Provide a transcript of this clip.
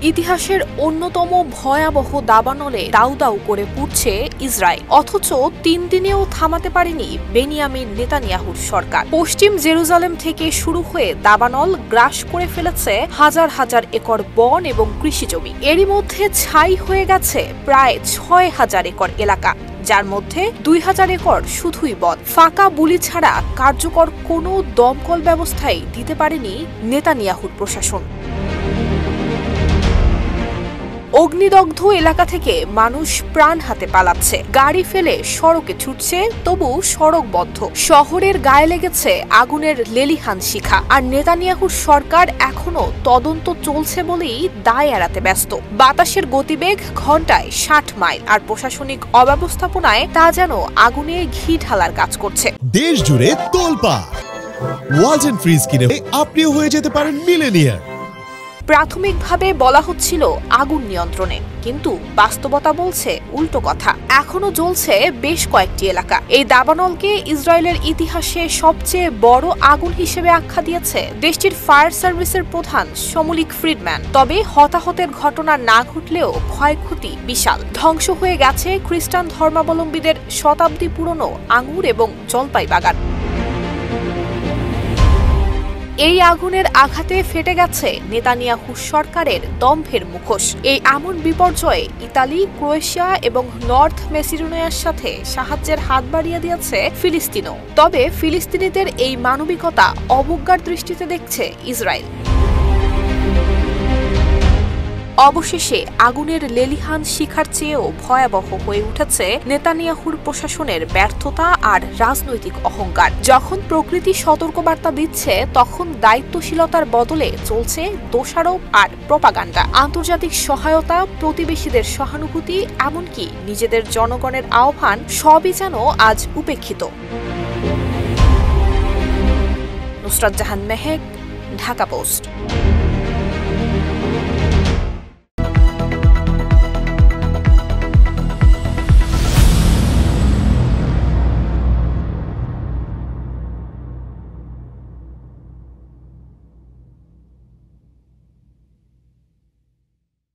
ইতিহাসের অন্যতম ভয়াবহ দাবানলে দাউ দাউ করে পুড়ছে ইসরায়েল, অথচ ৩ দিনেও থামাতে পারেনি বেনিয়ামিন নেতানিয়াহুর সরকার। পশ্চিম জেরুজালেম থেকে শুরু হয়ে দাবানল গ্রাস করে ফেলেছে হাজার হাজার একর বন এবং কৃষিজমি। এরই মধ্যে ছাই হয়ে গেছে প্রায় ৬,০০০ একর এলাকা, যার মধ্যে ২,০০০ একর শুধুই বন। ফাঁকা বুলি ছাড়া কার্যকর কোনো দমকল ব্যবস্থাই দিতে পারেনি নেতানিয়াহুর প্রশাসন। অগ্নিদগ্ধ এলাকা থেকে মানুষ প্রাণ হাতে পালাচ্ছে, গাড়ি ফেলে সড়কে ছুটছে, তবু সড়ক বন্ধ। শহরের গায়ে লেগেছে আগুনের লেলিহান শিখা, আর নেতানিয়াহুর সরকার এখনো তদন্ত চলছে বলেই দায় এড়াতে ব্যস্ত। বাতাসের গতিবেগ ঘন্টায় ৬০ মাইল, আর প্রশাসনিক অব্যবস্থাপনায় তা যেন আগুনে ঘি ঢালার কাজ করছে। দেশ জুড়ে তোলপাড় ওয়ালটন ফ্রিজ কিনে আপনিও হয়ে যেতে পারেন মিলেনিয়ার। প্রাথমিকভাবে বলা হচ্ছিল আগুন নিয়ন্ত্রণে, কিন্তু বাস্তবতা বলছে উল্টো কথা। এখনো জ্বলছে বেশ কয়েকটি এলাকা। এই দাবানলকে ইসরায়েলের ইতিহাসে সবচেয়ে বড় আগুন হিসেবে আখ্যা দিয়েছে দেশটির ফায়ার সার্ভিসের প্রধান শমুলিক ফ্রিডম্যান। তবে হতাহতের ঘটনা না ঘটলেও ক্ষয়ক্ষতি বিশাল। ধ্বংস হয়ে গেছে খ্রিস্টান ধর্মাবলম্বীদের শতাব্দী পুরনো আঙ্গুর এবং জলপাই বাগান। এই আগুনের আঘাতে ফেটে গেছে নেতানিয়াহু সরকারের দম্ভের মুখোশ। এই এমন বিপর্যয়ে ইতালি, ক্রোয়েশিয়া এবং নর্থ মেসিডোনিয়ার সাথে সাহায্যের হাত বাড়িয়ে দিয়েছে ফিলিস্তিনও। তবে ফিলিস্তিনিদের এই মানবিকতা অবজ্ঞার দৃষ্টিতে দেখছে ইসরায়েল। অবশেষে আগুনের লেলিহান শিখার চেয়েও ভয়াবহ হয়ে উঠেছে নেতানিয়াহুর প্রশাসনের ব্যর্থতা আর রাজনৈতিক অহংকার। যখন প্রকৃতি সতর্কবার্তা দিচ্ছে, তখন দায়িত্বশীলতার বদলে চলছে দোষারোপ আর প্রপাগান্ডা। আন্তর্জাতিক সহায়তা, প্রতিবেশীদের সহানুভূতি, এমনকি নিজেদের জনগণের আহ্বান, সবই যেন আজ উপেক্ষিত। নুসরাত জাহান মেহেক, ঢাকা পোস্ট।